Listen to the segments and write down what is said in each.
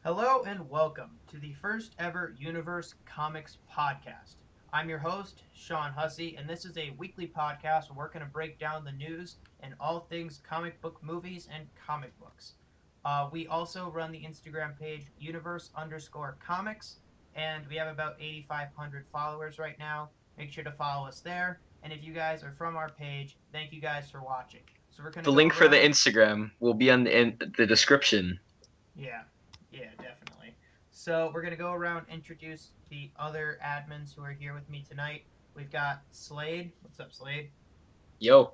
Hello and welcome to the first ever Universe Comics podcast. I'm your host, Sean Hussey, and this is a weekly podcast where we're going to break down the news and all things comic book movies and comic books. We also run the Instagram page universe_comics, and we have about 8,500 followers right now. Make sure to follow us there. And if you guys are from our page, thank you guys for watching. So we're going to The go link for the around. Instagram will be in the description. Yeah, yeah, definitely. So we're gonna go around introduce the other admins who are here with me tonight. We've got Slade. What's up, Slade? Yo.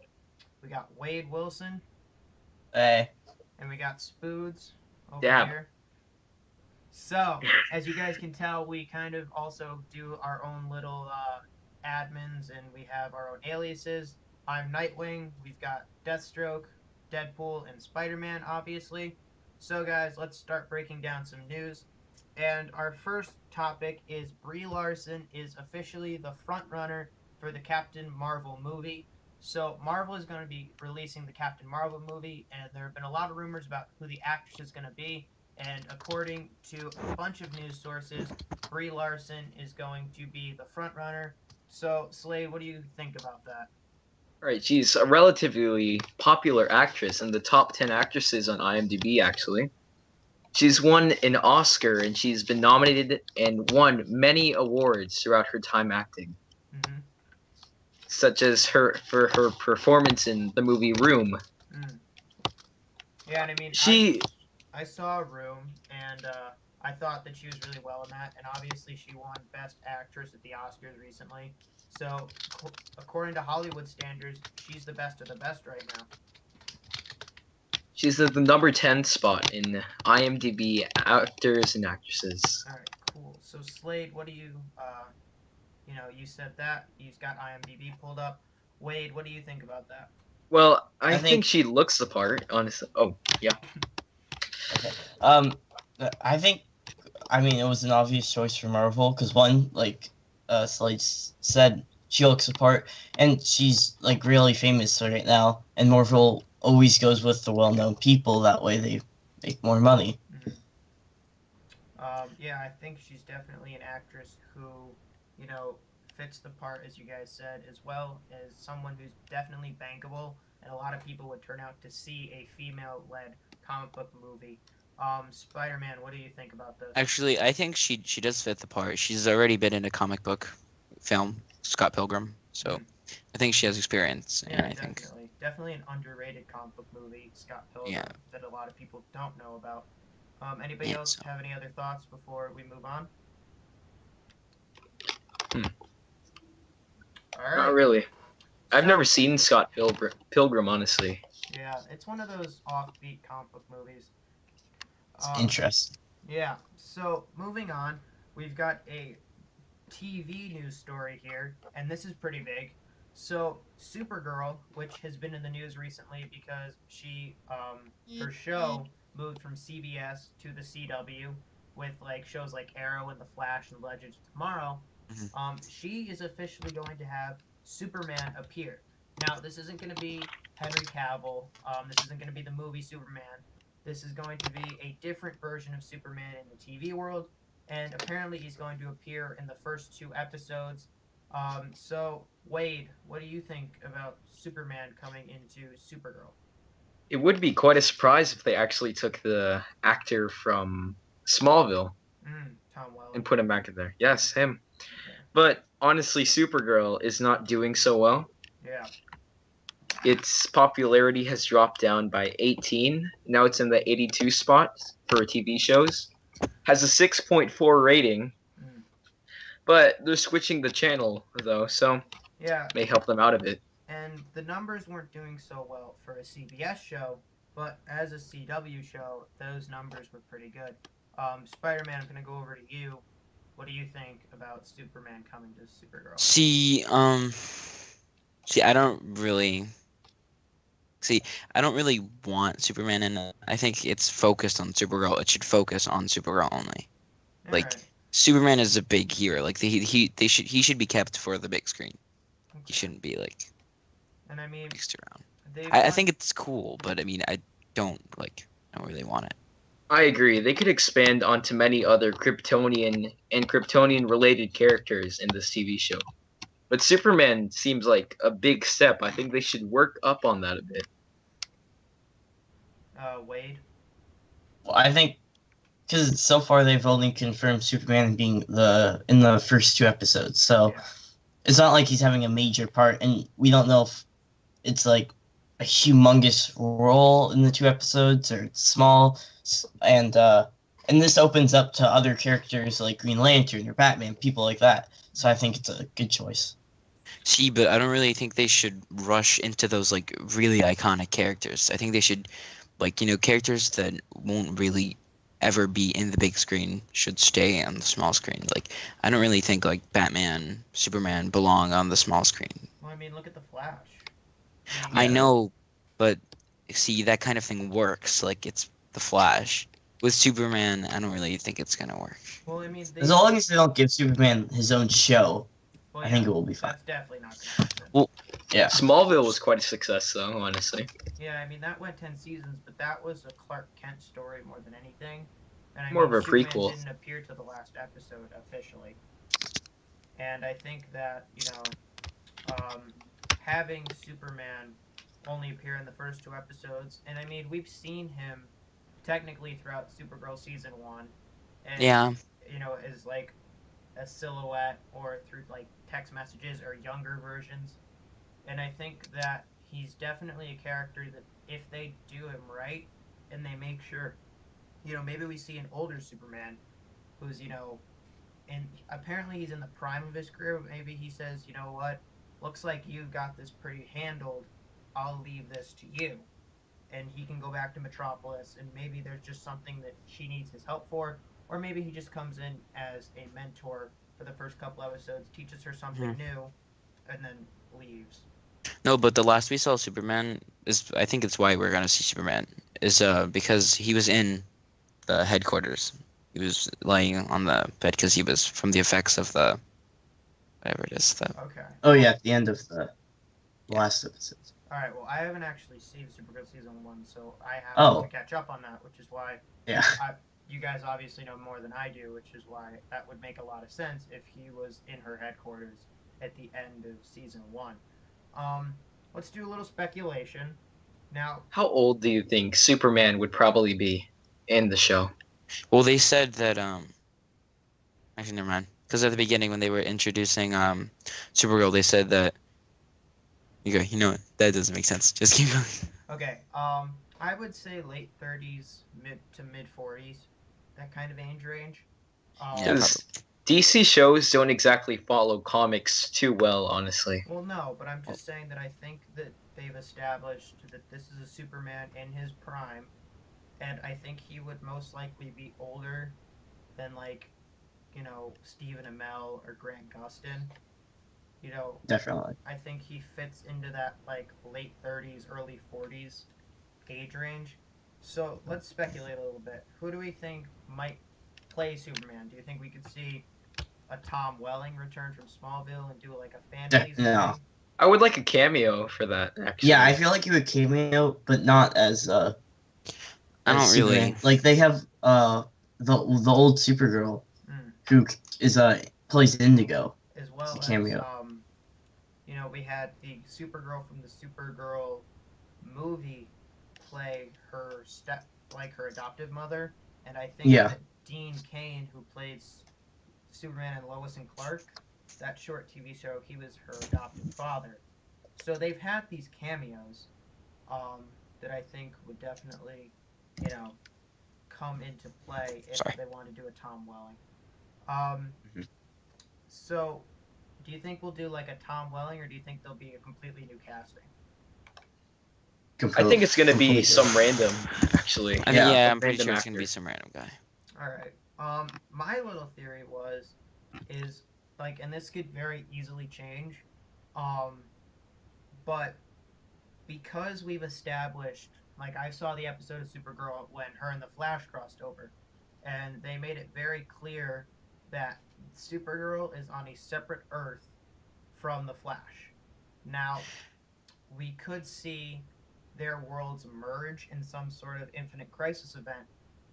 We got Wade Wilson, Hey. and we got Spoods over Dab. here. So, as you guys can tell, we kind of also do our own little admins, and we have our own aliases. I'm Nightwing. We've got Deathstroke, Deadpool, and Spider-Man, obviously. So, guys, let's start breaking down some news. And our first topic is Brie Larson is officially the front runner for the Captain Marvel movie. So Marvel is going to be releasing the Captain Marvel movie, and there have been a lot of rumors about who the actress is going to be. And according to a bunch of news sources, Brie Larson is going to be the front runner. So Slade, what do you think about that? Alright, she's a relatively popular actress in the top 10 actresses on IMDb, actually. She's won an Oscar, and she's been nominated and won many awards throughout her time acting, Mm-hmm. such as for her performance in the movie Room. Mm. Yeah, and I mean, She, I saw Room, and I thought that she was really well in that. And obviously, she won Best Actress at the Oscars recently. So, according to Hollywood standards, she's the best of the best right now. she's at the number 10 spot in IMDb actors and actresses. All right, cool. So, Slade, what do you, you said that you've got IMDb pulled up. Wade, what do you think about that? Well, I I think think- she looks the part, honestly. Oh, yeah. Okay. I think, it was an obvious choice for Marvel because one, like, Slade said, she looks the part, and she's like really famous right now. And Marvel always goes with the well-known people. That way, they make more money. Mm-hmm. Yeah, I think she's definitely an actress who, fits the part, as you guys said, as well as someone who's definitely bankable, and a lot of people would turn out to see a female-led comic book movie. Spider-Man, what do you think about this? Actually, I think she does fit the part. She's already been in a comic book film, Scott Pilgrim, so I think she has experience. Yeah, And I think definitely an underrated comic book movie, Scott Pilgrim, Yeah. that a lot of people don't know about. Anybody Yeah, else so- have any other thoughts before we move on? Hmm. All right. Not really. I've So- never seen Scott Pilgrim, honestly. Yeah, it's one of those offbeat comic book movies. It's interesting. Yeah, so moving on, we've got a TV news story here, and this is pretty big. So, Supergirl, which has been in the news recently because her show moved from CBS to the CW with like shows like Arrow and The Flash and Legends of Tomorrow. She is officially going to have Superman appear. Now, this isn't going to be Henry Cavill. This isn't going to be the movie Superman. This is going to be a different version of Superman in the TV world, and apparently he's going to appear in the first 2 episodes. So, Wade, what do you think about Superman coming into Supergirl? It would be quite a surprise if they actually took the actor from Smallville Tom Welling. and put him back in there. Yes, him. Yeah. But honestly, Supergirl is not doing so well. Yeah. Its popularity has dropped down by 18. Now it's in the 82 spot for TV shows. Has a 6.4 rating. Mm. But they're switching the channel, though, so Yeah, may help them out a bit. and the numbers weren't doing so well for a CBS show, but as a CW show, those numbers were pretty good. Spider-Man, I'm going to go over to you. What do you think about Superman coming to Supergirl? I don't really want Superman in it. I think it's focused on Supergirl. It should focus on Supergirl only. Like, Alright, Superman is a big hero. Like he should be kept for the big screen. He okay. shouldn't be like And I mean, mixed around. they've I done- think it's cool, but I mean I don't really want it. I agree. They could expand onto many other Kryptonian and Kryptonian related characters in this TV show. But Superman seems like a big step. I think they should work up on that a bit. Wade. Well, I think because so far they've only confirmed Superman being in the first 2 episodes, so Yeah. it's not like he's having a major part, and we don't know if it's like a humongous role in the 2 episodes or it's small, and this opens up to other characters like Green Lantern or Batman, people like that. So I think it's a good choice. See, but I don't really think they should rush into those like really iconic characters. I think they should, like, characters that won't really ever be in the big screen should stay on the small screen. Like, I don't really think like Batman, Superman belong on the small screen. Well, I mean, look at the Flash. I Yeah. know, but see, that kind of thing works. Like, it's the Flash. With Superman, I don't really think it's gonna work. Well, I mean, As long as they don't give Superman his own show, well, I think it will be fine. That's definitely not going to happen. Yeah. Smallville was quite a success, though, honestly. Yeah, I mean, that went 10 seasons, but that was a Clark Kent story more than anything. And I More mean, of a Superman prequel. didn't appear to the last episode officially. And I think that, having Superman only appear in the first 2 episodes, and I mean, we've seen him technically throughout Supergirl season 1. And, Yeah. as like a silhouette or through like text messages or younger versions. And I think that he's definitely a character that if they do him right and they make sure, maybe we see an older Superman who's, and apparently he's in the prime of his career, but maybe he says, you know what, looks like you got this pretty handled, I'll leave this to you. And he can go back to Metropolis, and maybe there's just something that she needs his help for, or maybe he just comes in as a mentor for the first couple episodes, teaches her something new, and then leaves. No, but the last we saw Superman is, I think it's why we're gonna see Superman, is because he was in the headquarters. He was lying on the bed because he was from the effects of the whatever it is. Okay. Oh yeah, at the end of the last episode. All right. Well, I haven't actually seen Supergirl season 1, so I have to catch up on that, which is why. Yeah. You guys obviously know more than I do, which is why that would make a lot of sense if he was in her headquarters at the end of season 1. Let's do a little speculation. Now, How old do you think Superman would probably be in the show? Well, they said that actually never mind. Because at the beginning when they were introducing Supergirl, they said that you know what? That doesn't make sense. Just keep going. okay, I would say late 30s, mid to mid 40s, that kind of age range. Yeah, Because DC shows don't exactly follow comics too well, honestly. Well, no, but I'm just saying that I think that they've established that this is a Superman in his prime, and I think he would most likely be older than, like, Stephen Amell or Grant Gustin. Definitely. I think he fits into that, like, late 30s, early 40s age range. So let's speculate a little bit. Who do we think might play Superman? Do you think we could see a Tom Welling return from Smallville and do like a fan base No. thing? I would like a cameo for that, actually. Yeah, I feel like he would cameo, but not as I don't as really. Superman. Like they have the old Supergirl who is plays Indigo. As well It's a cameo. as we had the Supergirl from the Supergirl movie play her her adoptive mother, and I think that Dean Cain, who played Superman and Lois and Clark, that short TV show, he was her adopted father. So they've had these cameos that I think would definitely, come into play if they want to do a Tom Welling. So, do you think we'll do like a Tom Welling, or do you think there'll be a completely new casting? I think it's going to be some random, actually. I mean, Yeah, I'm pretty random sure it's gonna actor. be some random guy. All right. My little theory is like, and this could very easily change, but because we've established, like, I saw the episode of Supergirl when her and the Flash crossed over, and they made it very clear that Supergirl is on a separate Earth from the Flash. Now, we could see their worlds merge in some sort of Infinite Crisis event,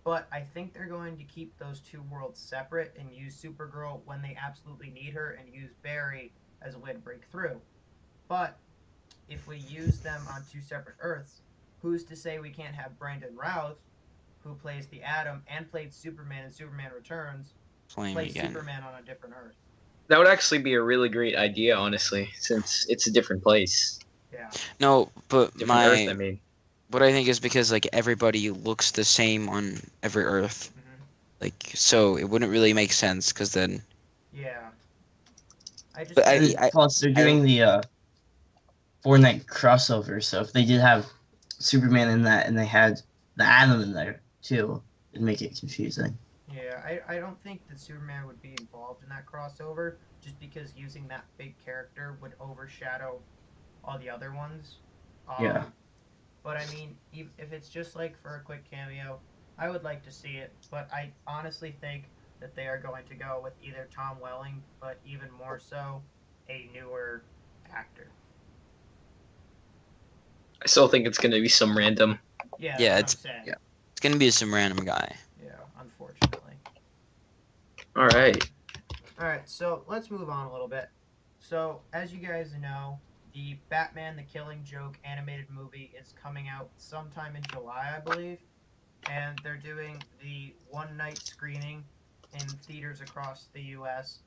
But I think they're going to keep those two worlds separate and use Supergirl when they absolutely need her and use Barry as a way to break through. But if we use them on two separate Earths, who's to say we can't have Brandon Routh, who plays the Atom and played Superman in Superman Returns, Playing play again. Superman on a different Earth? That would actually be a really great idea, honestly, since it's a different place, Yeah. No, but different Earth. I mean, what I think is because like everybody looks the same on every Earth, Mm-hmm. like so it wouldn't really make sense because then. Yeah. I just. But And I plus, they're I doing don't. the Fortnite crossover, so if they did have Superman in that and they had the Atom in there too, it'd make it confusing. Yeah, I don't think that Superman would be involved in that crossover just because using that big character would overshadow all the other ones. Yeah. But I mean, if it's just like for a quick cameo, I would like to see it. But I honestly think that they are going to go with either Tom Welling, but even more so, a newer actor. I still think it's gonna be some random. Yeah, that's Yeah, what I'm saying. yeah. it's gonna be some random guy. Yeah, unfortunately. All right. All right, so let's move on a little bit. So, as you guys know, the Batman the Killing Joke animated movie is coming out sometime in July, I believe. And they're doing the one night screening in theaters across the US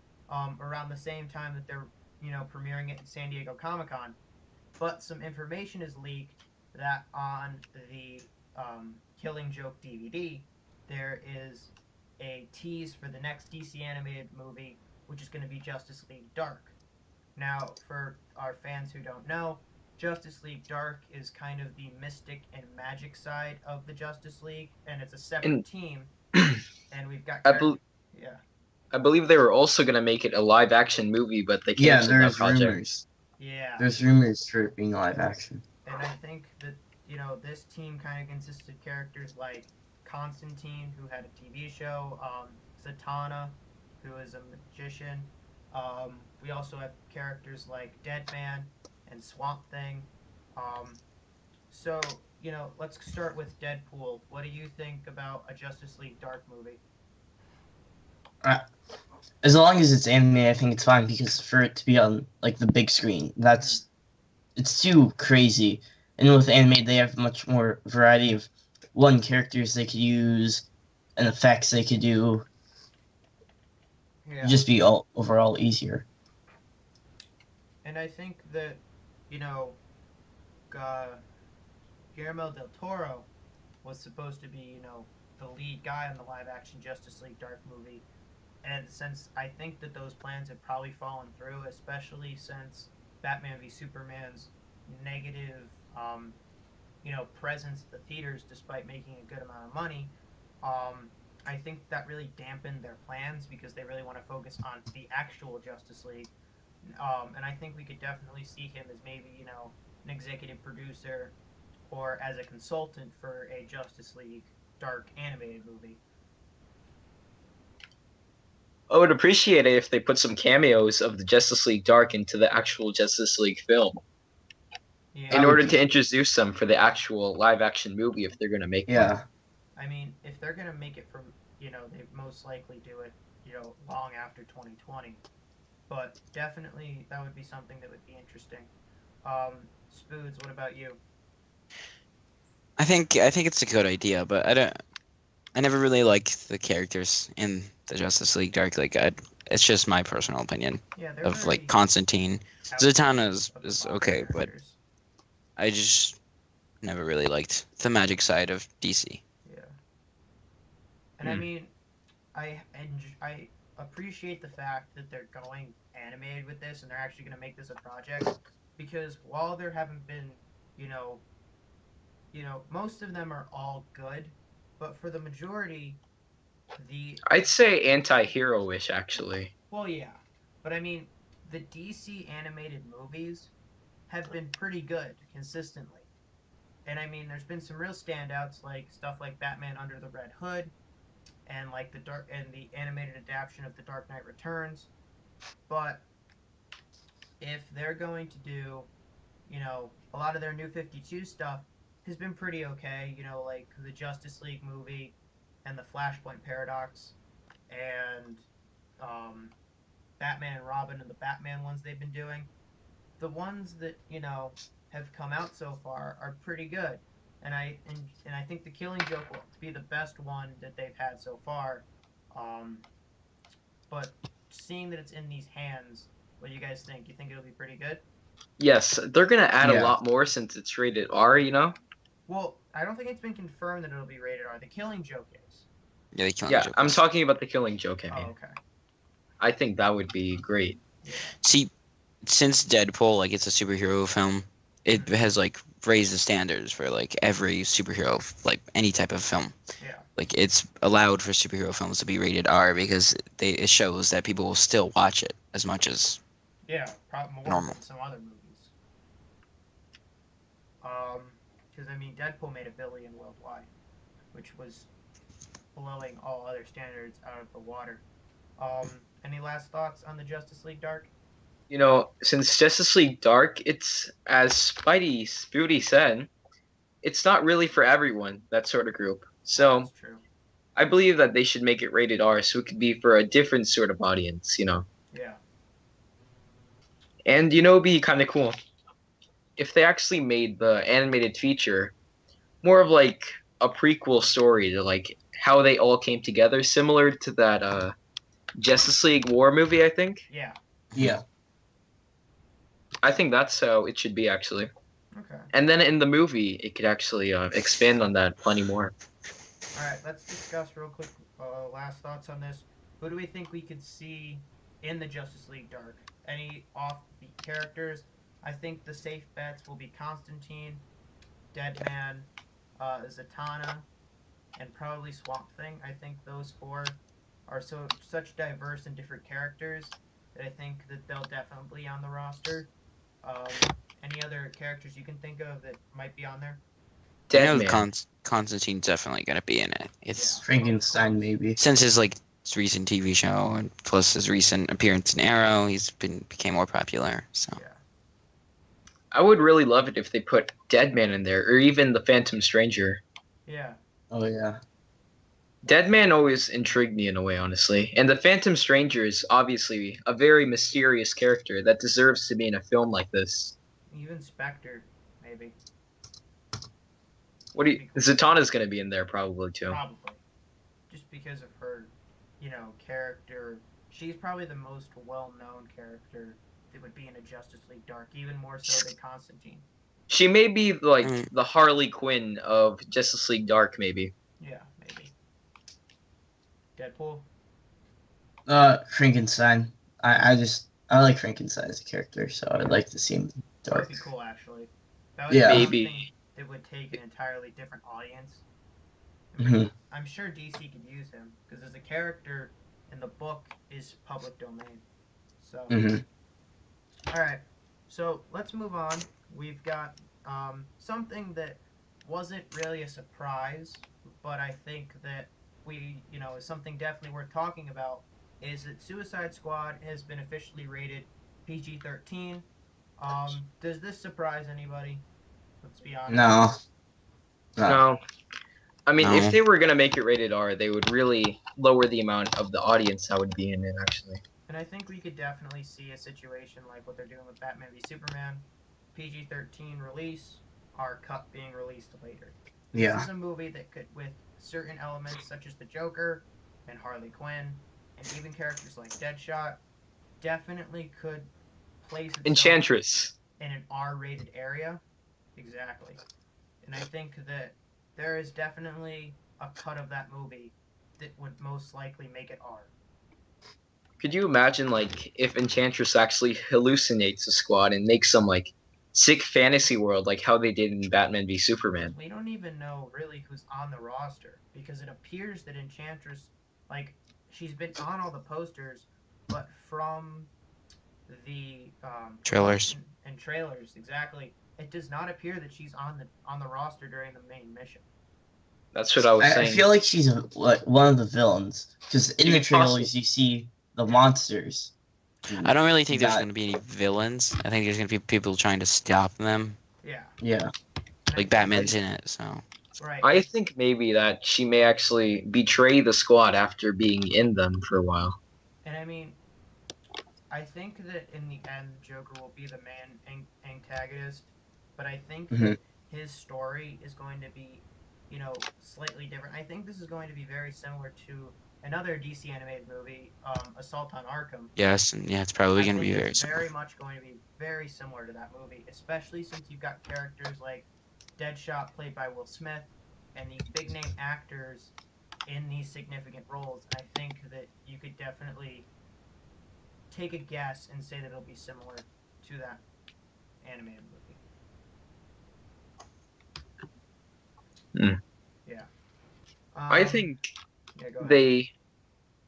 around the same time that they're, premiering it in San Diego Comic Con. But some information is leaked that on the Killing Joke DVD, there is a tease for the next DC animated movie, which is going to be Justice League Dark. Now, for our fans who don't know, Justice League Dark is kind of the mystic and magic side of the Justice League, and it's a separate And team. And we've got I, bel yeah, I believe they were also gonna make it a live action movie, but they Yeah, canceled that there's project. rumors. yeah. There's rumors for it being live action. And I think that this team kind of consisted of characters like Constantine, who had a TV show, Zatanna, who is a magician. We also have characters like Deadman and Swamp Thing. Um, so let's start with Deadpool. What do you think about a Justice League Dark movie? As long as it's anime, I think it's fine because for it to be on like the big screen, it's too crazy. And with anime, they have much more variety of characters they could use and effects they could do. Yeah. It'd just be overall easier. And I think that, Guillermo del Toro was supposed to be, the lead guy on the live action Justice League Dark movie. And since I think that those plans have probably fallen through, especially since Batman v Superman's negative, presence at the theaters despite making a good amount of money, I think that really dampened their plans because they really want to focus on the actual Justice League. And I think we could definitely see him as maybe, an executive producer or as a consultant for a Justice League Dark animated movie. I would appreciate it if they put some cameos of the Justice League Dark into the actual Justice League film Yeah. in order to introduce them for the actual live action movie if they're gonna make one. Yeah. I mean, if they're gonna make it from, they most likely do it, long after 2020. But definitely, that would be something that would be interesting. Spoods, what about you? I think it's a good idea, but I never really liked the characters in the Justice League Dark. It's just my personal opinion Yeah, they're of very like Constantine. outside Zatanna of the is Fox okay, but characters. I just never really liked the magic side of DC. Yeah. And I Hmm. mean, I appreciate the fact that they're going animated with this and they're actually going to make this a project because while there haven't been, you know, most of them are all good, but for the majority, I'd say anti-hero-ish actually. well, yeah, but I mean, the DC animated movies have been pretty good consistently. And I mean, there's been some real standouts like stuff like Batman Under the Red Hood and like the animated adaptation of The Dark Knight Returns. But if they're going to do, a lot of their new 52 stuff has been pretty okay, like the Justice League movie and the Flashpoint Paradox, and Batman and Robin and the Batman ones they've been doing. The ones that have come out so far are pretty good, and I think the Killing Joke will be the best one that they've had so far. But seeing that it's in these hands, what do you guys think? You think it'll be pretty good? Yes, they're gonna add a Yeah. lot more since it's rated R. Well, I don't think it's been confirmed that it'll be rated R. The Killing Joke is. Yeah, they Killing Yeah, Joke I'm was- talking about the Killing Joke. I mean, Oh, okay. I think that would be great. See, since Deadpool, like, it's a superhero film, it has like raised the standards for like every superhero, like any type of film. Yeah. Like, it's allowed for superhero films to be rated R because it shows that people will still watch it as much as. Yeah, probably more Normal. than some other movies. Because I mean, Deadpool made $1 billion worldwide, which was blowing all other standards out of the water. Any last thoughts on the Justice League Dark? Since Justice League Dark, it's as Spooty said, it's not really for everyone, that sort of group. So That's true. I believe that they should make it rated R so it could be for a different sort of audience. Yeah. And it'd be kind of cool if they actually made the animated feature more of like a prequel story to like how they all came together, similar to that Justice League War movie, I think. Yeah. Yeah. I think that's how it should be, actually. Okay. And then in the movie, it could actually expand on that plenty more. All right. Let's discuss real quick. Last thoughts on this. Who do we think we could see in the Justice League Dark? Any offbeat characters? I think the safe bets will be Constantine, Deadman, Zatanna, and probably Swamp Thing. I think those four are such diverse and different characters that I think that they'll definitely be on the roster. Any other characters you can think of that might be on there? I know Deadman. Constantine's definitely gonna be in it. It's Frankenstein, maybe. since his like his recent TV show and plus his recent appearance in Arrow, became more popular. So Yeah. I would really love it if they put Deadman in there, or even the Phantom Stranger. Yeah. Oh yeah. Deadman always intrigued me in a way, honestly. And the Phantom Stranger is obviously a very mysterious character that deserves to be in a film like this. Even Spectre, maybe. Zatanna's gonna be in there probably too. Probably. Just because of her, character. She's probably the most well-known character that would be in a Justice League Dark, even more so than Constantine. She may be like the Harley Quinn of Justice League Dark, maybe. Yeah, maybe. Deadpool? Frankenstein. I like Frankenstein as a character, so I'd like to see him That would dark. be cool, actually. That would Yeah. be Maybe. something that would take an entirely different audience. Mhm. I'm sure DC could use him, because as a character in the book is public domain. So, Mhm. Alright, so let's move on. We've got something that wasn't really a surprise, but I think that is something definitely worth talking about, is that Suicide Squad has been officially rated PG-13. Does this surprise anybody? Let's be honest. No. No. I mean, No. if they were gonna make it rated R, they would really lower the amount of the audience that would be in it, actually. And I think we could definitely see a situation like what they're doing with Batman v Superman, PG-13 release, R cut being released later. This Yeah. is a movie that could, with certain elements such as the Joker and Harley Quinn, and even characters like Deadshot, definitely could place itself Enchantress. in an R-rated area. Exactly. And I think that there is definitely a cut of that movie that would most likely make it R. Could you imagine, like, if Enchantress actually hallucinates a squad and makes some, like, sick fantasy world, like how they did in Batman v Superman? We don't even know really who's on the roster, because it appears that Enchantress, like, she's been on all the posters, but from the Trailers. and trailers, exactly, it does not appear that she's on the roster during the main mission. That's what I was I saying. feel like she's like one of the villains because in She the could trailers possibly- you see the monsters. I don't really think there's That- gonna be any villains. I think there's gonna be people trying to stop them. Yeah. Yeah. And I Like think Batman's in it, so Right. I think maybe that she may actually betray the squad after being in them for a while. And I mean, I think that in the end, Joker will be the main antagonist, but I think Mhm. that his story is going to be, slightly different. I think this is going to be very similar to another DC animated movie, Assault on Arkham. Yes, and yeah, it's probably I going to think be very it's similar. very much going to be very similar to that movie, especially since you've got characters like Deadshot played by Will Smith and these big name actors in these significant roles. I think that you could definitely take a guess and say that it'll be similar to that animated movie. Hmm. Yeah. I think Yeah, go ahead. they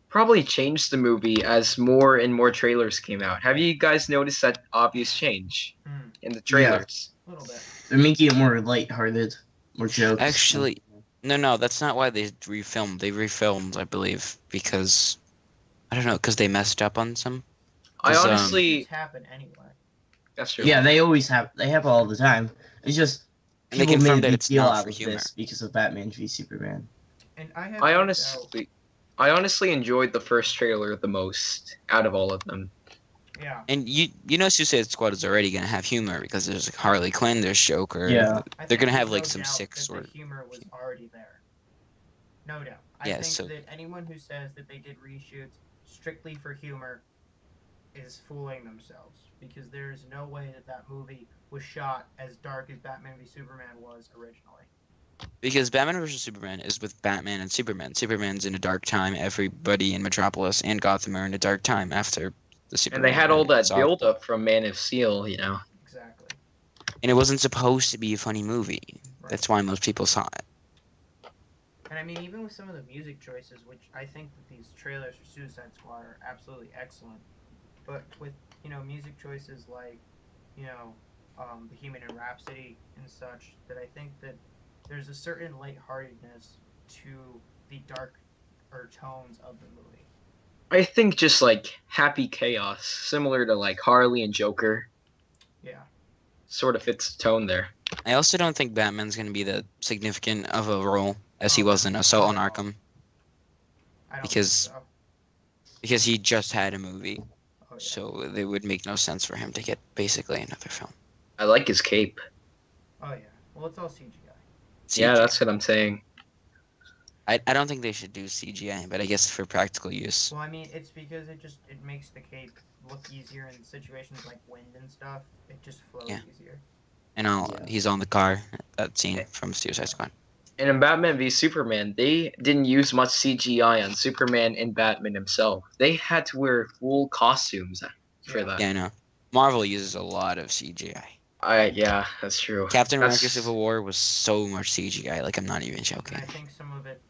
probably changed the movie as more and more trailers came out. Have you guys noticed that obvious change in the trailers? A little bit. They're making it more lighthearted, more jokes. Actually, no, that's not why they refilmed. They refilmed, I believe, because I don't know, because they messed up on some. I Does, honestly, Reshoots happen anyway. that's true. Yeah, they always have. They have all the time. It's just And they people made confirmed a that big it's deal not out for of humor. this because of Batman v Superman. And I have I no honestly enjoyed the first trailer the most out of all of them. Yeah. And you know, Suicide Squad is already gonna have humor because there's like Harley Quinn, there's Joker. Yeah. I They're think gonna have there's like no some doubt sick that sort the of. humor was already there. No doubt. I Yeah, think so- that anyone who says that they did reshoots strictly for humor is fooling themselves because there's no way that that movie was shot as dark as Batman v Superman was originally. Because Batman vs Superman is with Batman and Superman. Superman's in a dark time. Everybody in Metropolis and Gotham are in a dark time after the Superman. And they had all that saga. build up from Man of Steel, you know. Exactly. And it wasn't supposed to be a funny movie. Right. That's why most people saw it. And I mean, even with some of the music choices, which I think that these trailers for Suicide Squad are absolutely excellent, but with music choices like Bohemian Rhapsody and such, that I think that there's a certain lightheartedness to the dark tones of the movie. I think just like happy chaos, similar to like Harley and Joker, Yeah. sort of fits the tone there. I also don't think Batman's going to be that significant of a role as he Oh, was in Assault on no. Arkham I don't Because- think so. because he just had a movie. Oh, yeah. So it would make no sense for him to get basically another film. I like his cape. Oh, yeah. Well, it's all CGI. Yeah, CGI. that's what I'm saying. I don't think they should do CGI, but I guess for practical use. Well, I mean, it's because it makes the cape look easier in situations like wind and stuff. It just flows Yeah. easier. And Yeah. he's on the car, that scene from Suicide Squad. And in Batman v Superman, they didn't use much CGI on Superman and Batman himself. They had to wear full costumes for Yeah. that. Yeah, I know. Marvel uses a lot of CGI. Yeah, that's true. Captain America That's- Civil War was so much CGI, like I'm not even And joking. I think some of it,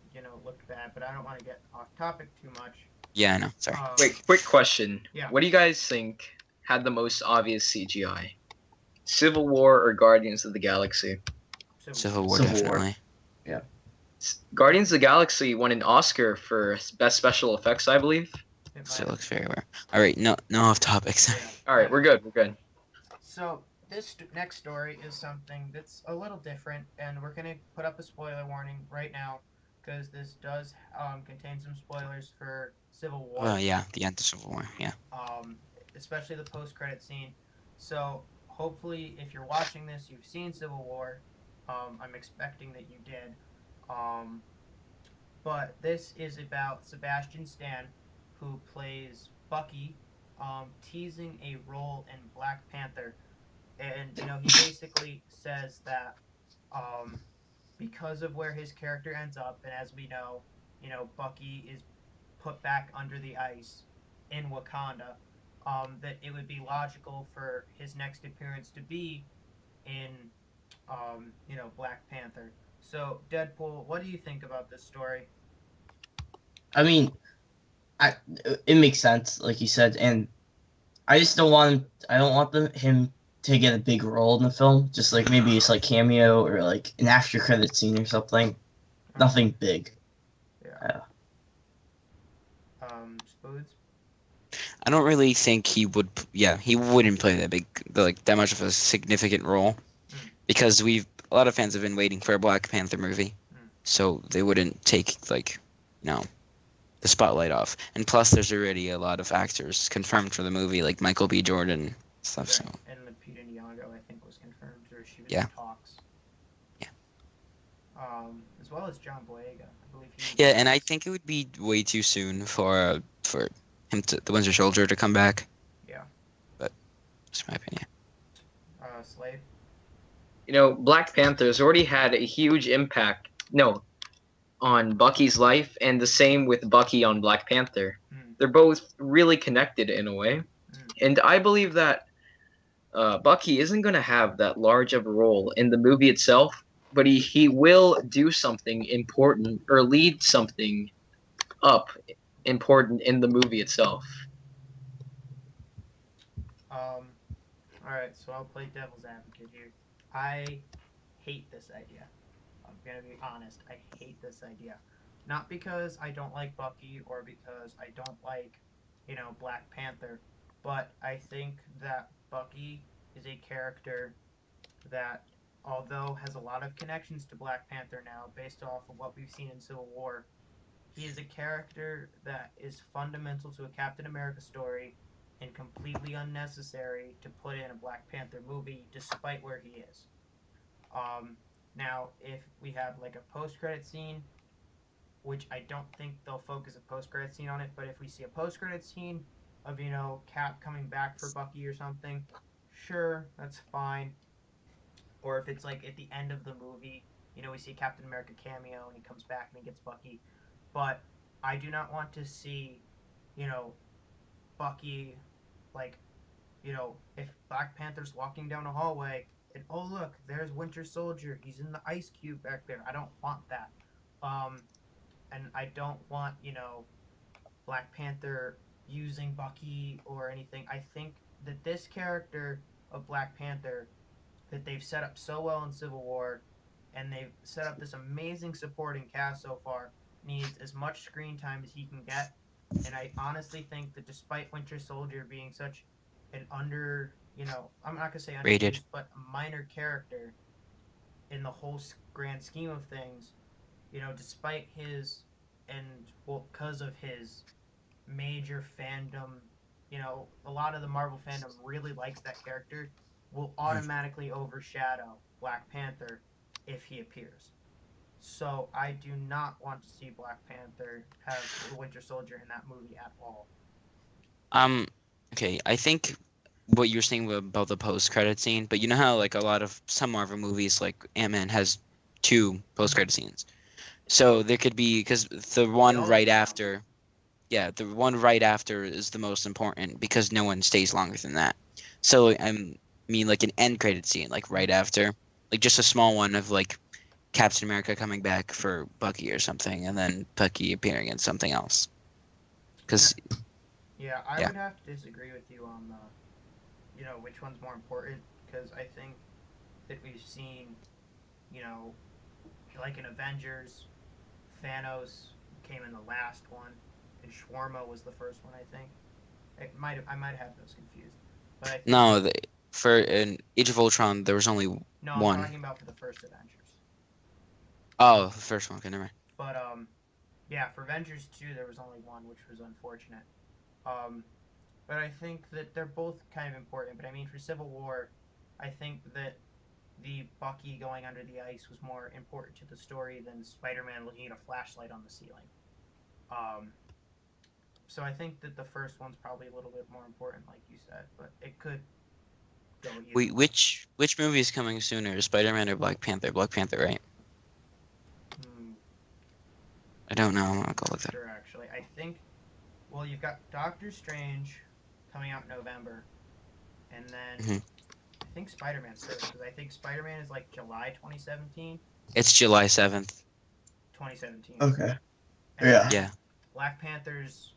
looked bad, but I don't want to get off topic too much. Yeah, I know. Sorry. Wait, quick question. Yeah. What do you guys think had the most obvious CGI? Civil War or Guardians of the Galaxy? Civil War, Civil War. definitely. Guardians of the Galaxy won an Oscar for best special effects, I believe. It So it might- looks very rare. All right, no off topic. Sorry. yeah. All right, we're good. We're good. So this next story is something that's a little different, and we're gonna put up a spoiler warning right now because this does contain some spoilers for Civil War. Well, yeah, the end of Civil War. Yeah. Especially the post-credit scene. So hopefully, if you're watching this, you've seen Civil War. I'm expecting that you did. But this is about Sebastian Stan, who plays Bucky, teasing a role in Black Panther, and he basically says that because of where his character ends up, and as we know, Bucky is put back under the ice in Wakanda, that it would be logical for his next appearance to be in, Black Panther. So, Deadpool, what do you think about this story? I mean, it makes sense, like you said, and I just don't want him to get a big role in the film. Just like maybe it's like cameo or like an after credit scene or something. Nothing big. Yeah. Spoods? I don't really think he would. Yeah, he wouldn't play that much of a significant role, because a lot of fans have been waiting for a Black Panther movie, so they wouldn't take the spotlight off. And plus, there's already a lot of actors confirmed for the movie, like Michael B. Jordan stuff. So And Lupita Nyong'o, I think, was confirmed, or she was Yeah. in talks. Yeah. As well as John Boyega, I believe. He was yeah, in and I talks. think it would be way too soon for the Winter Soldier to come back. Yeah. But just my opinion. Slade. Black Panther's already had a huge impact. No, on Bucky's life, and the same with Bucky on Black Panther. Mm. They're both really connected in a way, and I believe that Bucky isn't going to have that large of a role in the movie itself, but he will do something important or lead something up important in the movie itself. Alright, so I'll play devil's advocate here. I hate this idea. I'm gonna be honest, I hate this idea. Not because I don't like Bucky or because I don't like, Black Panther, but I think that Bucky is a character that, although has a lot of connections to Black Panther now, based off of what we've seen in Civil War, he is a character that is fundamental to a Captain America story and completely unnecessary to put in a Black Panther movie, despite where he is. Now, if we have like a post-credit scene, which I don't think they'll focus a post-credit scene on it, but if we see a post-credit scene of, Cap coming back for Bucky or something, sure, that's fine. Or if it's like at the end of the movie, we see Captain America cameo and he comes back and he gets Bucky. But I do not want to see, Bucky, like, if Black Panther's walking down a hallway and, oh, look, there's Winter Soldier. He's in the ice cube back there. I don't want that. And I don't want, Black Panther using Bucky or anything. I think that this character of Black Panther that they've set up so well in Civil War, and they've set up this amazing supporting cast so far, needs as much screen time as he can get. And I honestly think that despite Winter Soldier being such an I'm not going to say Rated. underused, but a minor character in the whole grand scheme of things, despite his, because of his major fandom, a lot of the Marvel fandom really likes that character, will automatically overshadow Black Panther if he appears. So I do not want to see Black Panther have the Winter Soldier in that movie at all. Okay, I think what you're saying about the post-credit scene, but you know how like a lot of some Marvel movies, like Ant-Man, has 2 post-credit scenes. So there could be, because the one right after, the one right after is the most important because no one stays longer than that. So I mean like an end credit scene, like right after, like just a small one of like Captain America coming back for Bucky or something, and then Bucky appearing in something else. Because I would have to disagree with you on which one's more important, because I think that we've seen, like in Avengers, Thanos came in the last one, and Shawarma was the first one, I think. I might have those confused. But I think no, for in Age of Ultron, there was only no, one. I'm talking about for the first Avengers. Oh, the first one. Okay, never mind. But for Avengers 2, there was only one, which was unfortunate. But I think that they're both kind of important. But I mean, for Civil War, I think that the Bucky going under the ice was more important to the story than Spider-Man looking at a flashlight on the ceiling. So I think that the first one's probably a little bit more important, like you said, but it could go either Wait, way. which movie is coming sooner, Spider-Man or Black Panther? Black Panther, right? I don't know. I'll go with that. Sure, actually. I think, well, you've got Doctor Strange coming out in November, and then I think Spider-Man's first, because I think Spider-Man is like July 2017. It's July 7th. 2017. Okay. And Yeah. then Yeah. Black Panther's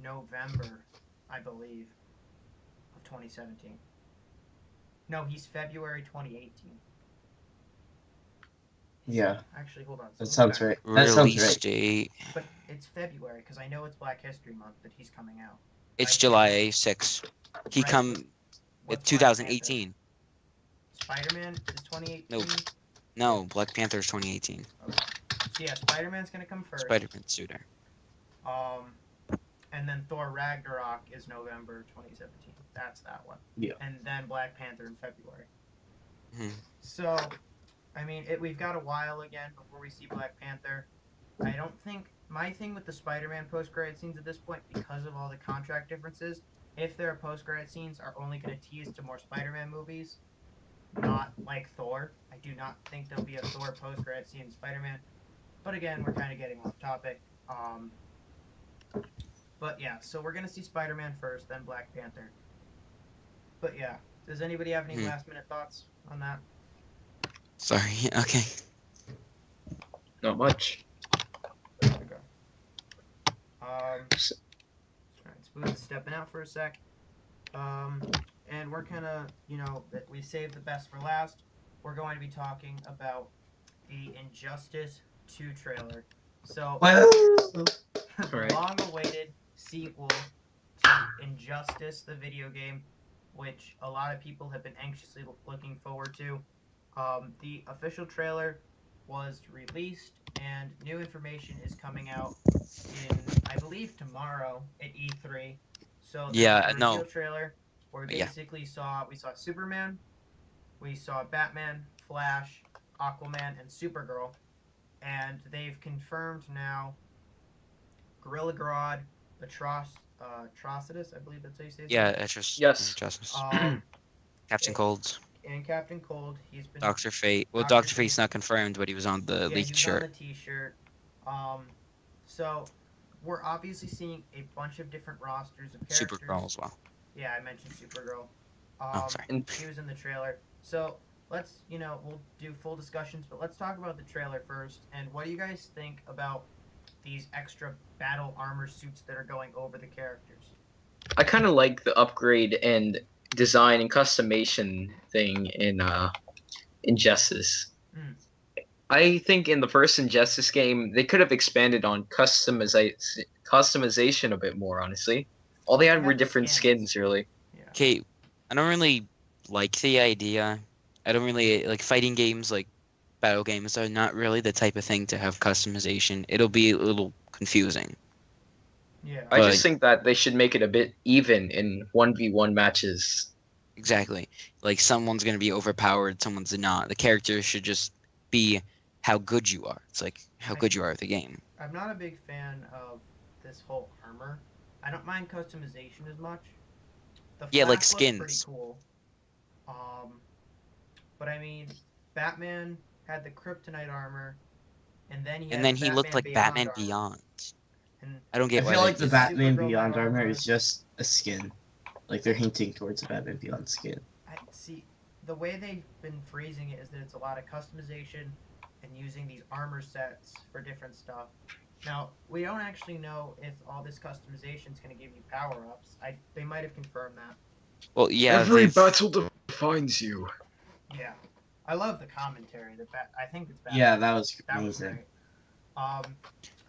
November, I believe, of 2017. No, he's February 2018. Yeah. Actually, hold on. That Someone sounds check. right. That sounds Release right. date. But it's February, because I know it's Black History Month that he's coming out. It's I July think- 6th. He Right, come. What's It's Black Panther? 2018. Spider-Man is 2018. Nope. No, Black Panther is 2018. Okay. So yeah, Spider-Man's gonna come first. Spider-Man sooner. And then Thor Ragnarok is November 2017. That's that one. Yeah. And then Black Panther in February. Mhm. So, I mean, we've got a while again before we see Black Panther. I don't think my thing with the Spider-Man post-credit scenes at this point, because of all the contract differences, if there are post-credit scenes, are only going to tease to more Spider-Man movies, not like Thor. I do not think there'll be a Thor post-credit scene in Spider-Man. But again, we're kind of getting off topic. But yeah, so we're gonna see Spider-Man first, then Black Panther. But yeah, does anybody have any last-minute thoughts on that? Sorry. Okay. Not much. Okay. Alright, Spoon's stepping out for a sec. And we're gonna, we saved the best for last. We're going to be talking about the Injustice 2 trailer. So, the long-awaited sequel to Injustice, the video game, which a lot of people have been anxiously looking forward to. The official trailer was released, and new information is coming out in, I believe, tomorrow at E3. So Yeah, the no. reveal trailer where we basically saw Superman, we saw Batman, Flash, Aquaman, and Supergirl, and they've confirmed now Gorilla Grodd, Atrocitus, I believe that's how you say his Yeah, name. it's just Yes. Justice. Um, Captain Cold, and Captain Cold, he's been Doctor Fate. Well, Dr. Doctor Fate. Fate's not confirmed, but he was on the he leaked was shirt. on the T-shirt. So we're obviously seeing a bunch of different rosters of characters. Supergirl as well. Yeah, I mentioned Supergirl. Sorry. She was in the trailer. So let's, we'll do full discussions, but let's talk about the trailer first. And what do you guys think about these extra battle armor suits that are going over the characters? I kind of like the upgrade and design and customization thing in Injustice. Mm. I think in the first Injustice game, they could have expanded on customization a bit more, honestly. All they had were different skins, really. Yeah. Okay, I don't really like the idea. I don't really like fighting games, like battle games are not really the type of thing to have customization. It'll be a little confusing. Yeah. I But- just think that they should make it a bit even in 1v1 matches. Exactly. Like someone's gonna be overpowered, someone's not. The character should just be how good you are. It's like how good you are at the game. I'm not a big fan of this whole armor. I don't mind customization as much. The Yeah, like Flash looks pretty skins. cool. But I mean, Batman had the kryptonite armor, and then He looked like Batman armor. Beyond. And I don't I get why feel they like the did- Batman Supergirl Beyond got armor armor. is just a skin. Like they're hinting towards a Batman Beyond skin. I see the way they've been phrasing it is that it's a lot of customization and using these armor sets for different stuff. Now, we don't actually know if all this customization is going to give you power-ups. They might have confirmed that. Well, yeah, Every they've- battle defines you. Yeah. I love the commentary. I think it's bad. Yeah, that was That was amazing. great.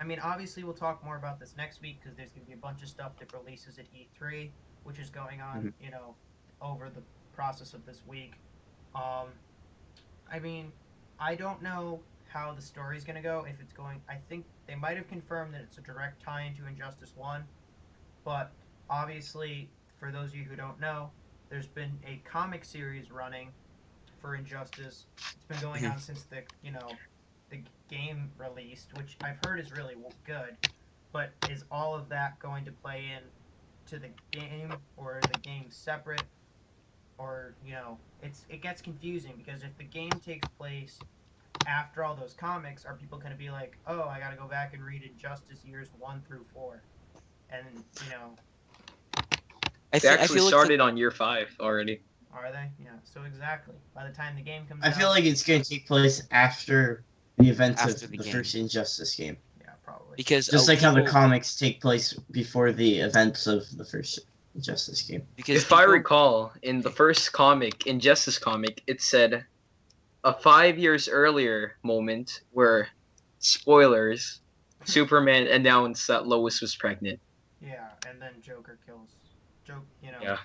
I mean, obviously, we'll talk more about this next week because there's going to be a bunch of stuff that releases at E3, which is going on, over the process of this week. I mean, I don't know how the story's going to go. If it's going, I think they might have confirmed that it's a direct tie into Injustice 1, but obviously, for those of you who don't know, there's been a comic series running for Injustice. It's been going on since the game released, which I've heard is really good, but is all of that going to play in to the game, or are the games separate? Or, it gets confusing, because if the game takes place after all those comics, are people going to be like, oh, I gotta go back and read Injustice years 1 through 4? And, They actually started on year 5 already. are they? Yeah, so exactly. By the time the game comes I out... feel like it's going to take place after the events After of the the game. first Injustice game. Yeah, probably. because Just like how the people- comics take place before the events of the first Injustice game. because If I people- recall, in the first comic, Injustice comic, it said a 5 years earlier moment where, spoilers, Superman announced that Lois was pregnant. Yeah, and then Joker kills... Yeah.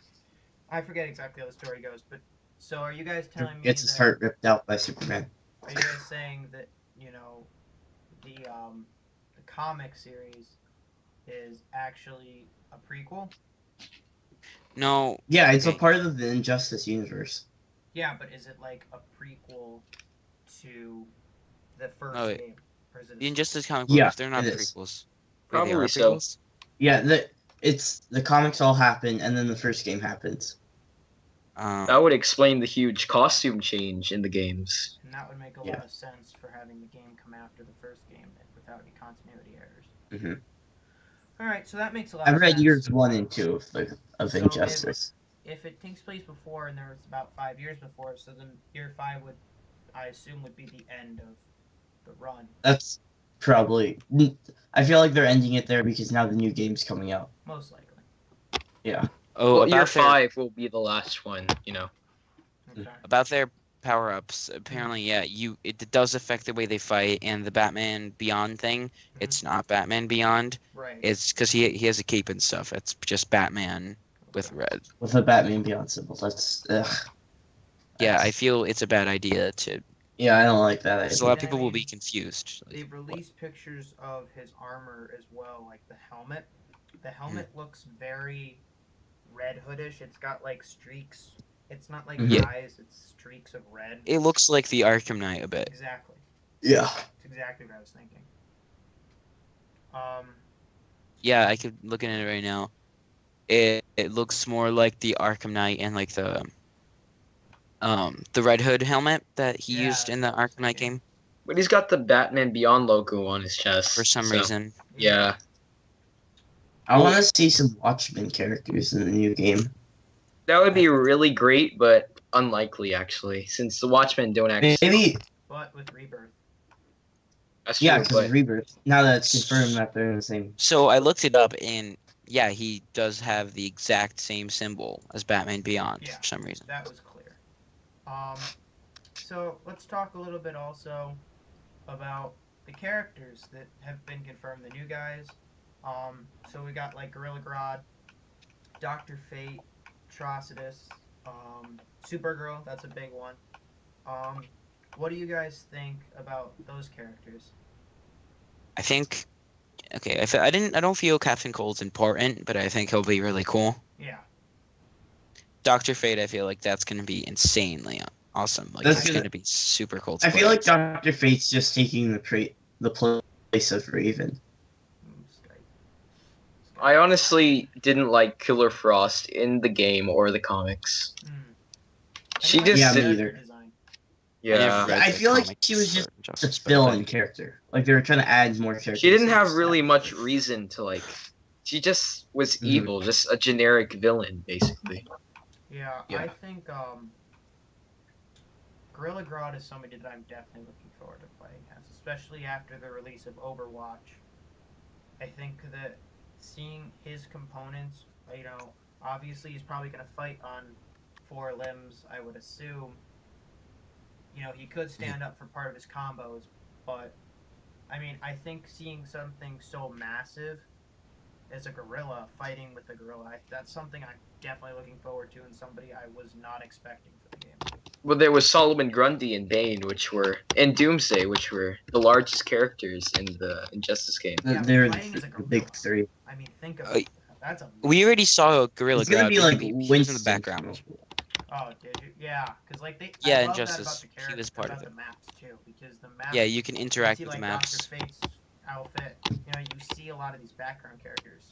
I forget exactly how the story goes, but... So are you guys telling me Gets his that... heart ripped out by Superman. Are you guys saying that the comic series is actually a prequel? No, Yeah, it's a okay. part of the Injustice universe. Yeah, but is it like a prequel to the first No, game, or is it the a sequel? Injustice comic Yeah, books, they're it not is. prequels. Wait, they are Probably so. prequels? Yeah, the comics all happen, and then the first game happens. That would explain the huge costume change in the games. And that would make a Yeah. lot of sense for having the game come after the first game without any continuity errors. Hmm All right, so that makes a lot I've of read sense. years 1 and 2 of So Injustice. if it takes place before and there was about 5 years before, so then year 5 would, I assume, would be the end of the run. That's probably. I feel like they're ending it there because now the new game's coming out. Most likely. Yeah. Oh, Well, year about their 5 will be the last one, Okay. about their power-ups. Apparently, yeah, it does affect the way they fight, and the Batman Beyond thing. It's not Batman Beyond. Right. It's because he has a cape and stuff. It's just Batman with red. With the Batman Beyond symbol. That's. Yeah, I feel it's a bad idea to. Yeah, I don't like that Because a idea. lot of people will be confused. Like, They've released pictures of his armor as well, like the helmet. The helmet looks very Red Hoodish. It's got like streaks. It's not like Yeah. eyes, it's streaks of red. it looks like the Arkham Knight a bit. Exactly. Yeah. That's exactly what I was thinking. Yeah, I could look at it right now. It looks more like the Arkham Knight and like the Red Hood helmet that he Yeah, used in the that's what I was Arkham Knight thinking. game But he's got the Batman Beyond logo on his chest. for some so, reason. Yeah. I want to see some Watchmen characters in the new game. That would be really great, but unlikely, actually, since the Watchmen don't actually... Maybe. But with Rebirth. That's true, Yeah, because but of Rebirth. Now that it's confirmed that they're in the same. So I looked it up, and yeah, he does have the exact same symbol as Batman Beyond Yeah. for some reason. That was clear. So let's talk a little bit also about the characters that have been confirmed, the new guys. So we got like Gorilla Grodd, Dr. Fate, Atrocitus, Supergirl, that's a big one. What do you guys think about those characters? I think. Okay, I don't feel Captain Cold's important, but I think he'll be really cool. Yeah. Doctor Fate, I feel like that's gonna be insanely awesome. Like That's it's gonna- gonna be super cool. I feel like Dr. Fate's just taking the place of Raven. Skype. I honestly didn't like Killer Frost in the game or the comics. She I just Yeah, me didn't... either. design. Yeah. I feel like she was just a fill-in character. Like they were trying to add more characters. She didn't to have this really set. much reason to, like... She just was Mhm. evil, just a generic villain, basically. Yeah, Yeah. I think Gorilla Grodd is somebody that I'm definitely looking forward to playing as, especially after the release of Overwatch. I think that seeing his components, obviously he's probably going to fight on 4 limbs, I would assume. He could stand up for part of his combos, but I mean, I think seeing something so massive as a gorilla fighting with a gorilla, that's something I'm definitely looking forward to, and somebody I was not expecting for the game. Well, there was Solomon Grundy and Bane, and Doomsday, which were the largest characters in the Injustice game. Yeah, They're fighting as a the gorilla. big 3. I mean, think about that. That's a We already saw Gorilla It's gonna Grodd. be but like he was in Winston the background. Oh, did you? Yeah, because like they. Yeah, I in love that Justice, about the he character, was part of about it. the maps too, because the maps. Yeah, you can interact see, with the like, maps. Dr. Fate's outfit. You see a lot of these background characters.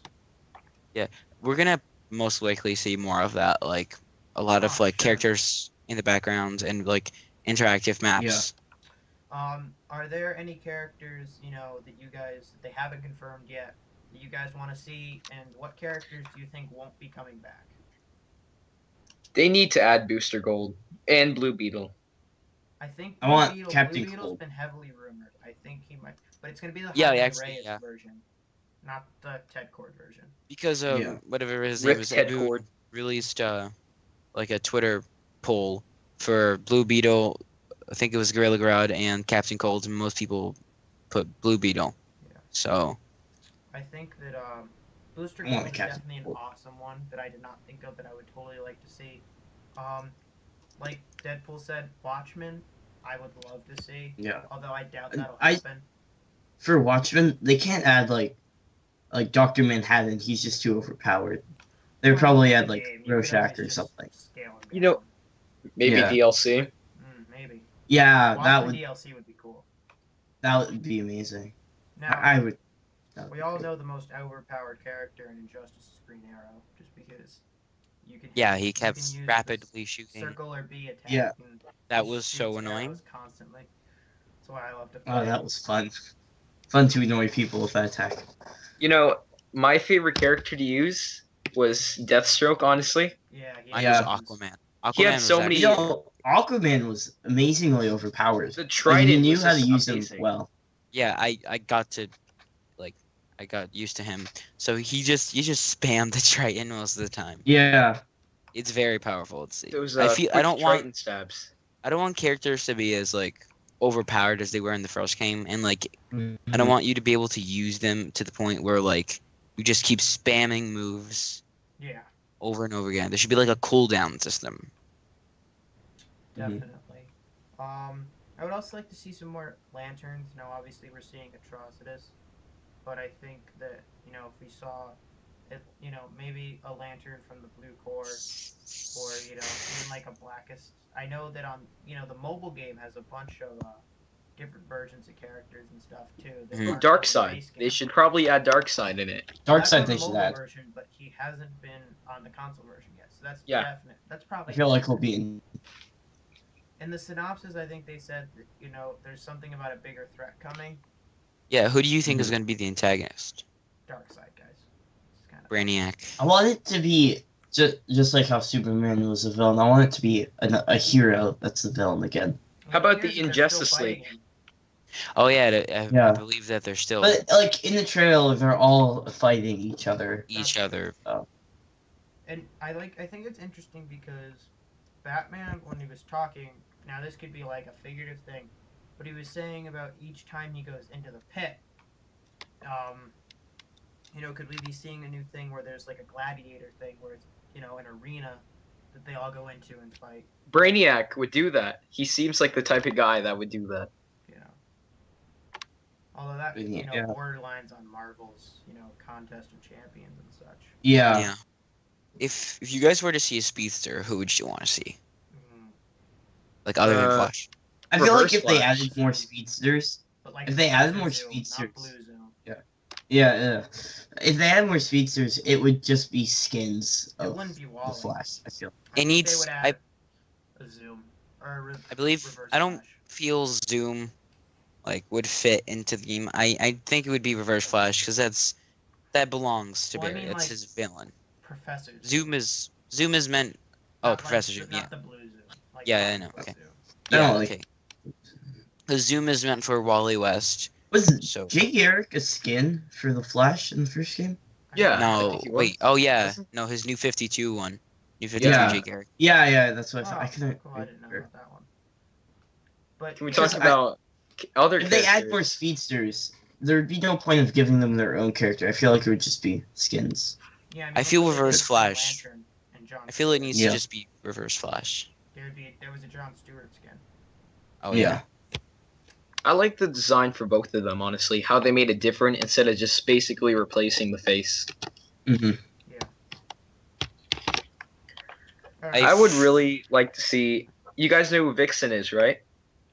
We're gonna most likely see more of that, like a lot of Oh, like sure. characters in the background and like interactive maps. Are there any characters that you guys that they haven't confirmed yet that you guys want to see, and what characters do you think won't be coming back? They need to add Booster Gold and Blue Beetle. I think I want Blue Captain Beetle's Cold. been heavily rumored. I think he might, but it's gonna be the Yeah, Jaime actually, Reyes yeah. version, not the Ted Cord version. Because Yeah. whatever his Rip name was, Ted Boone Cord. released like a Twitter poll for Blue Beetle. I think it was Gorilla Grodd and Captain Cold, and most people put Blue Beetle. Yeah. So I think that Booster I want Gold is Captain definitely an Cold. awesome one that I did not think of that I would totally like to see. Like Deadpool said, Watchmen. I would love to see. Yeah. Although I doubt that'll I- happen. For Watchmen, they can't add like Dr. Manhattan. He's just too overpowered. They Well, probably it's add a like game. You could Rorschach always or just something. Scale him You know- down. Maybe Yeah. DLC. Maybe. Yeah, Watchmen DLC would be cool. that would be amazing. Now, I would. we all know the most overpowered character in Injustice is Green Arrow, just because you can. Yeah, hit- he you kept can use rapidly the shooting. circle or B attack. Yeah. And That he was so shoots annoying. arrows constantly. That's why I love to play. Oh, that was fun. Fun to annoy people with that attack. You know, my favorite character to use was Deathstroke. Honestly, Yeah. Mine Yeah. was Aquaman. He had Aquaman so was many- You actually- know, Aquaman was amazingly overpowered. the Like, Trident he knew was how to just use amazing. him well. Yeah, I got to, like, I got used to him. So he just spammed the Triton most of the time. Yeah. It's very powerful. Those I feel I quick don't Triton want stabs. characters to be as like overpowered as they were in the first game, and like I Mm-hmm. don't want you to be able to use them to the point where like you just keep spamming moves Yeah. over and over again. There should be like a cooldown system. Mhm. Definitely. I would also like to see some more lanterns. Now, obviously, we're seeing Atrocitus, but I think that if we saw, maybe a lantern from the Blue Corps, or even like a Blackest. I know that on the mobile game has a bunch of different versions of characters and stuff too. that Mhm. aren't on the Darkseid. base They game. should probably add Darkseid in it. That's on Darkseid the they should mobile add. version, but he hasn't been on the console version yet. So that's Yeah. definite. That's I probably. feel like he'll be in. In the synopsis, I think they said that, there's something about a bigger threat coming. Yeah, who do you think is Mhm. going to be the antagonist? Darkseid, guys. It's kind of Brainiac. I want it to be just like how Superman was a villain. I want it to be a hero that's the villain again. How about the Here's that they're Injustice still fighting League? him. Oh yeah, I Yeah. believe that they're still But like in the trailer, they're all fighting each other. each other. And I think it's interesting because Batman, when he was talking, now this could be like a figurative thing, but he was saying about each time he goes into the pit, could we be seeing a new thing where there's like a gladiator thing where it's, an arena that they all go into and fight, Brainiac would do that. He seems like the type of guy that would do that. Although that, Yeah. borderlines on Marvel's, contest of champions and such. Yeah. Yeah. If you guys were to see a speedster, who would you want to see? Mm. Like other than Uh, Flash? I feel like Reverse if they Flash. added more speedsters, But like If they added Blue more Zoom, speedsters. not Blue Zoom. yeah. If they had more speedsters, it would just be skins It of wouldn't be the Wally. Flash. I feel. I think needs- They would add a Zoom or a I believe reverse I don't Flash. feel Zoom like would fit into the game. I think it would be Reverse Flash because that belongs to Well, I Barry. mean, That's like, his villain. Professor Zoom is meant. Oh, Not Professor like, Zoom. not Yeah. the Blue Zoom. Like Yeah, I Wally know, Blue okay. Zoom. Yeah. No, like- Okay. The Zoom is meant for Wally West. Was So Jake Garrick a skin for the Flash in the first game? I Yeah. don't know. no, 52 wait. Oh yeah, Wasn't- no, his new 52 one. New 52 Yeah. Jake Garrick. Yeah, that's what I thought. I Oh, couldn't. cool. I didn't know about that one. But Can we Because talk I- about other If they add characters? more speedsters, there'd be no point of giving them their own character. I feel like it would just be skins. yeah, I feel look what they Reverse did for Green Flash. Lantern and John I feel it Stewart. needs Yeah. to just be Reverse Flash. There was a John Stewart skin. Oh yeah. I like the design for both of them, honestly. How they made it different instead of just basically replacing the face. Mm-hmm. Alright. I would really like to see. You guys know who Vixen is, right?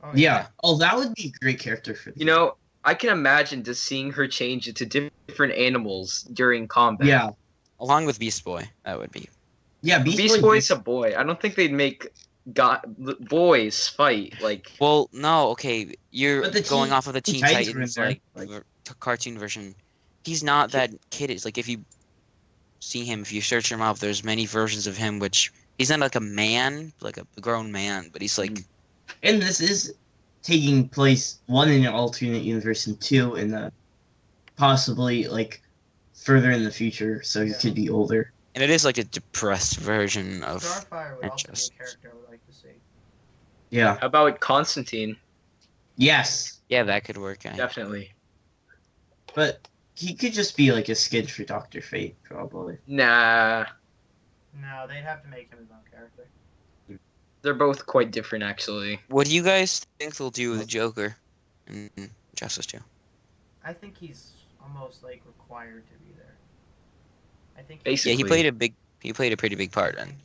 Oh, Yeah. Oh, that would be a great character for the You know, I can imagine just seeing her change into different animals during combat. Yeah. Along with Beast Boy, that would be. Yeah, Beast Boy's a boy. I don't think they'd make boys fight like. Well, no, okay, you're But the going Teen- off of the Teen Teen Titans Titans were in like, there, like- cartoon version. He's not that kid. It's like if you see him, if you search him up, there's many versions of him. Which he's not like a man, like a grown man, but he's like And this is taking place one in an alternate universe and two in the possibly like further in the future, so he Yeah. could be older. and it is like a depressed version of. Starfire would also be Manchester. a character I would like to see. Yeah. How about Constantine? Yes. Yeah, that could work. Definitely. But he could just be like a skin for Dr. Fate, probably. Nah. No, they'd have to make him his own character. They're both quite different, actually. What do you guys think they'll do with the Joker in Justice 2? I think he's almost like required to be there. I think Yeah, Basically. he played a pretty big part I in. think,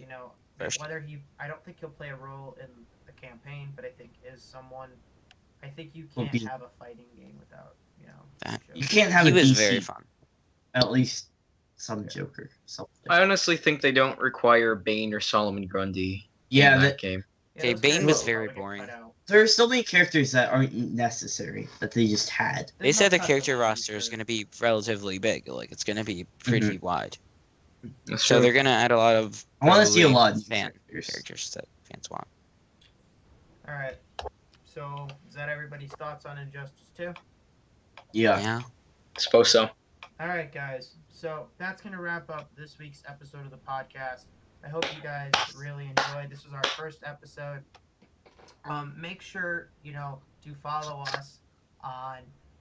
First. I don't think he'll play a role in the campaign, but I think is someone. I think you Will can't be- have a fighting game without, That- Joker. You can't have He a was DC, very fun. at least some Joker. Something. I honestly think they don't require Bane or Solomon Grundy Yeah, in that, that game. Yeah, Okay, those Bane characters was will very probably get boring. cut out. there are so many characters that aren't necessary that they just had. They Then said they'll the cut character line roster is for- going to be relatively big. Like, it's going to be pretty wide. That's So true. they're going to add a lot of I want to see a probably lot of new fan characters. characters that fans want. All right. So is that everybody's thoughts on Injustice 2? Yeah. Yeah. Suppose so. All right, guys. So that's going to wrap up this week's episode of the podcast. I hope you guys really enjoyed. This was our first episode. Make sure, to follow us on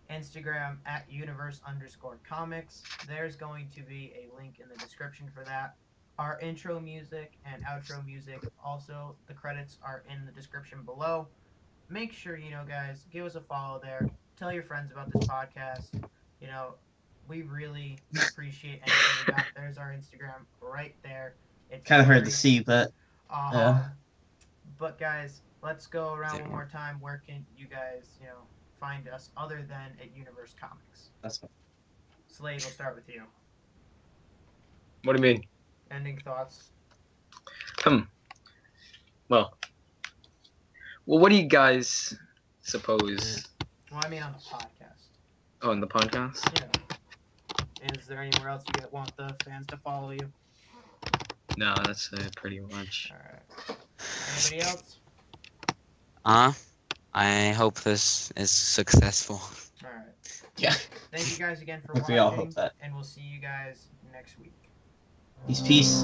Instagram at universe_comics. There's going to be a link in the description for that. Our intro music and outro music, also the credits are in the description below. Make sure, guys, give us a follow there. Tell your friends about this podcast. We really appreciate anything we got. There's our Instagram right there. It's Kind of hard very- to see, but yeah. But guys, let's go around one more time. Where can you guys, find us other than at Universe Comics? That's fine. Slade, we'll start with you. What do you mean? Ending thoughts. Well, what do you guys suppose? Well, I mean on the podcast. Oh, in the podcast? Yeah. Is there anywhere else you want the fans to follow you? No, that's pretty much. All right. Anybody else? I hope this is successful. All right. Yeah. Thank you guys again for We all watching, hope that. and we'll see you guys next week. Peace.